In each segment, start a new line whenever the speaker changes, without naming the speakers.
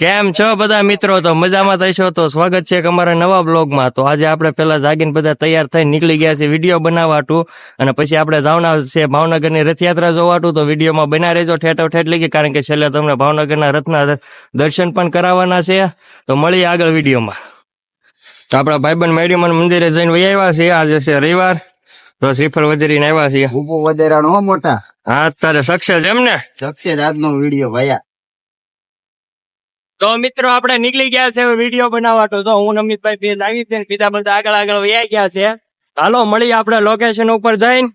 કેમ છો બધા મિત્રો? તો મજામાં થશો તો સ્વાગત છે અમારા નવા બ્લોગમાં. તો આજે આપણે પેલા જાગીને બધા તૈયાર થઈને નીકળી ગયા છે વિડીયો બનાવવાટું, અને પછી આપણે જવાના છે ભાવનગરની રથયાત્રા જોવાટું. તો વિડીયોમાં બના રહેજો ઠેઠો ઠેઠ લઈ, કારણ કે છેલ્લે તમને ભાવનગરના રથના દર્શન પણ કરાવવાના છે. તો મળીએ આગળ વિડીયોમાં. તો આપણા ભાઈબંધ મેડીમન મંદિરે જઈને વહી આવ્યા છે. આજે છે રવિવાર, તો શ્રીફળ વધેરીને આવ્યા છીએ.
વધેરાનો મોટા
હા, તારે સક્સેસ એમ ને?
સક્સેસ આજનો વિડીયો ભાયા.
તો મિત્રો આપણે નીકળી ગયા છે વિડીયો બનાવવા. તો હું નમિતભાઈ બે લાવી છે, બીજા બધા આગળ આગળ વયા ગયા છે. હાલો મળીએ આપણે લોકેશન ઉપર જઈને.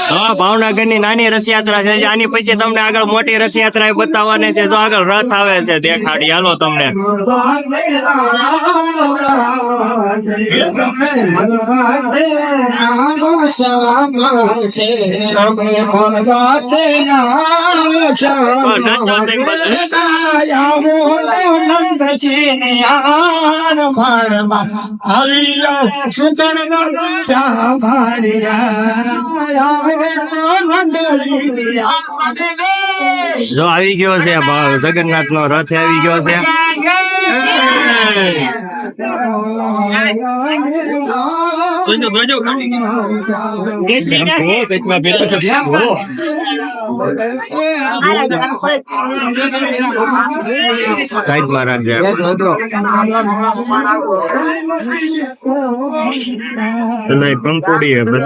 હા, ભાવનગરની નાની રથયાત્રા છે. આની પછી તમને આગળ મોટી રથયાત્રા બતાવવાની છે. તો આગળ રથ આવે છે, દેખાડી. હાલો તમને. જો આવી ગયો છે જગન્નાથ નો રથ, આવી ગયો છે. કંકોડી
અરે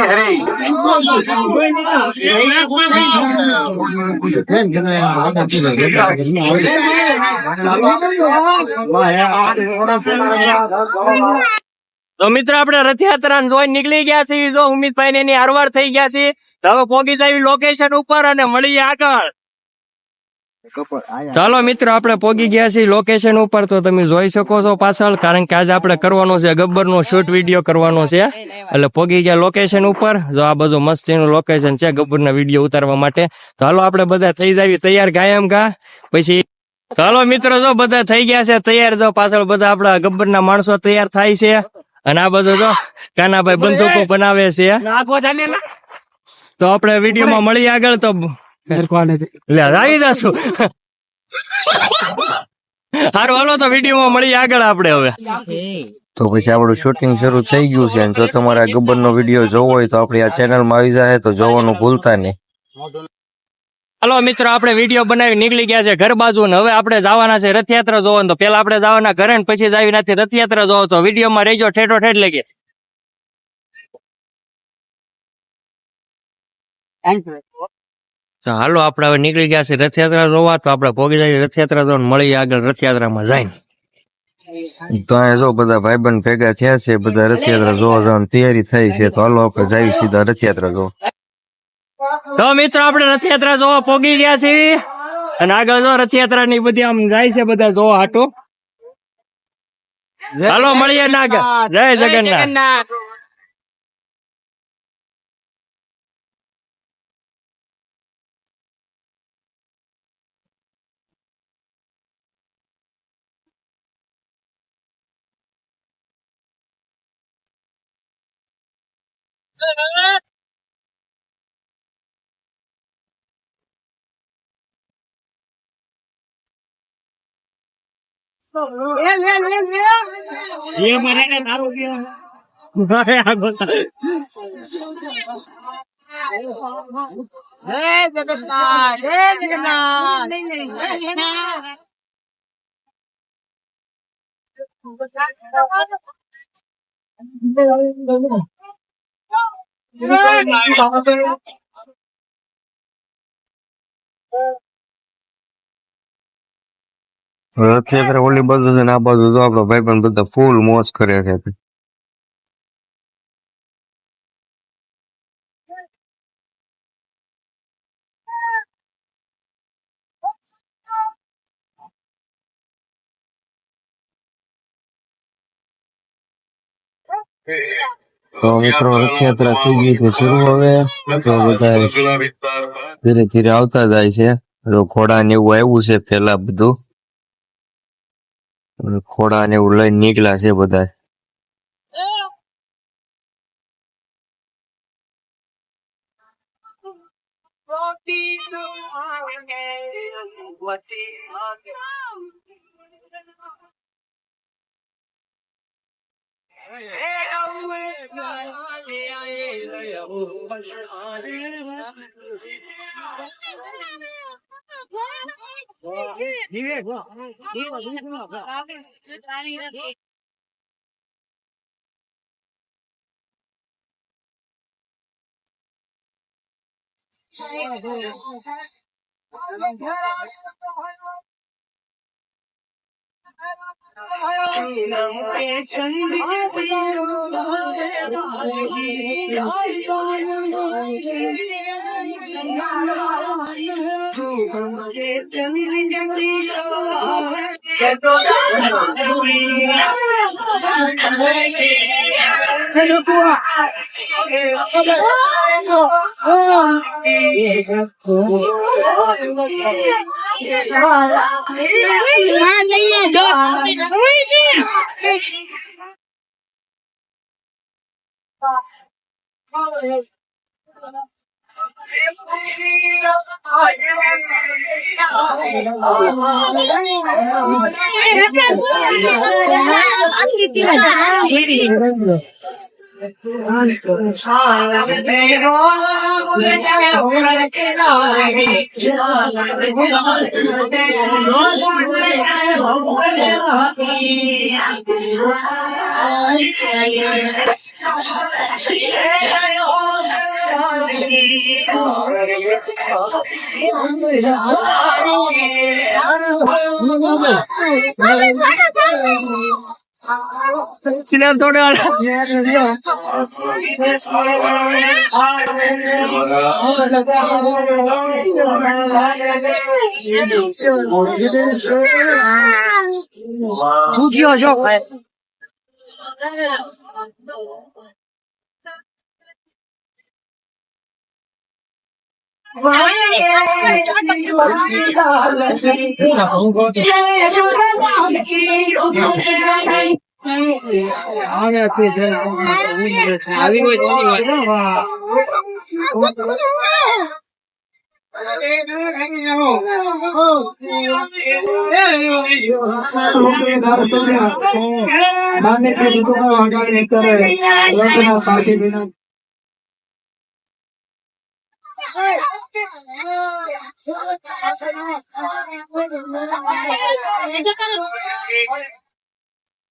અરે
તો મિત્રો આપણે રથયાત્રા જોઈ નીકળી ગયા છીએ. જો ઉમિતભાઈ ને એની હારવાર થઈ ગયા છે. હવે પોગી જાય લોકેશન ઉપર અને મળીએ આગળ. ચાલો મિત્રો, આપણે પોગી ગયા છીએ લોકેશન ઉપર. તો તમે જોઈ શકો છો પાછળ, કારણ કે આજે આપણે કરવાનો છે ગબ્બર નો શૂટ વિડીયો કરવાનો છે. એટલે પોગી ગયા લોકેશન ઉપર. જો આ બધું મસ્તીનું લોકેશન છે ગબ્બર ના વિડીયો ઉતારવા માટે. તો હાલો આપણે બધા થઈ જાવી તૈયાર ગાયમ ગા. પછી ચાલો મિત્રો, જો બધા થઈ ગયા છે તૈયાર. જો પાછળ બધા આપડા ગબ્બર ના માણસો તૈયાર થાય છે. અને આ બધું જો કાનાભાઈ બંદૂકો બનાવે છે. તો આપણે વિડીયોમાં મળીએ આગળ. તો આવી જશું. સારું હાલો, તો વિડીયોમાં મળીએ આગળ આપણે હવે.
તો પછી આપણું શૂટિંગ શરૂ થઈ ગયું છે. જો તમારે આ ગબ્બર નો વિડીયો જોવો હોય તો આપણી આ ચેનલમાં આવી જાય, તો જોવાનું ભૂલતા નહીં.
હાલો મિત્રો, આપણે વિડીયો બનાવી નીકળી ગયા છે ઘર બાજુ. ને હવે આપણે જવાના છે રથયાત્રા જોવાનું. તો પેલા આપણે જવાના ઘરે, ને પછી જ આવી નથી રથયાત્રા જોવો. તો વિડીયોમાં રહેજો ઠેઠો ઠેઠ લગે. હાલો આપણે હવે નીકળી ગયા છે રથયાત્રા જોવા. તો આપણે પોગી જાય રથયાત્રા જોવા, મળીએ આગળ રથયાત્રામાં જઈને.
તો અહીંયા જો બધા ભાઈબંધ ભેગા થયા છે, બધા રથયાત્રા જોવા જવાની તૈયારી થઈ છે. તો હાલો આપણે જઈએ સીધા રથયાત્રા જોવા.
તો મિત્રો, આપણે રથયાત્રા જોવા પોગી ગયા છીએ. અને આગળ જો રથયાત્રા ની બધી આમ જાય છે બધા જોવા હાટો. હાલો મળીએ નાગર. જય જગન્નાથ. ये मरे ने तारो गया जय जगन्नाथ, जय जगन्नाथ।
રથયાત્રા ઓલી બાજુ છે ને આ બાજુ તો આપડો ભાઈ પણ બધા ફૂલ મોજ કરે છે. તો મિત્રો રથયાત્રા થઈ ગઈ છે શરૂ હવે. તો બધા ધીરે ધીરે આવતા જાય છે. તો ઘોડા ને એવું આવ્યું છે પેલા બધું. અને ઘોડા ને એવું લઈને નીકળ્યા છે બધા.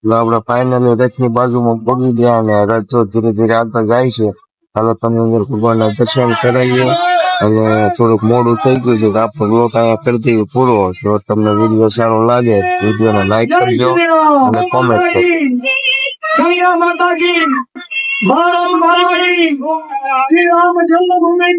આપડે ફાઇનલી રથની બાજુમાં પગી ગયા અને રથ જો ધીરે ધીરે આગળ જાય છે. હાલો તમે અંદર ભગવાનના દર્શન કરાવીએ. અને થોડુંક મોડું થઈ ગયું છે તો આપણો બ્લોગ અહીંયા કરી દઈએ પૂરો. જો તમને વિડીયો સારો લાગે વિડીયોને લાઈક કરજો અને કોમેન્ટ કરજો.
જય માતા કી ભારત માતા કી શ્રી રામ જન્મભૂમિ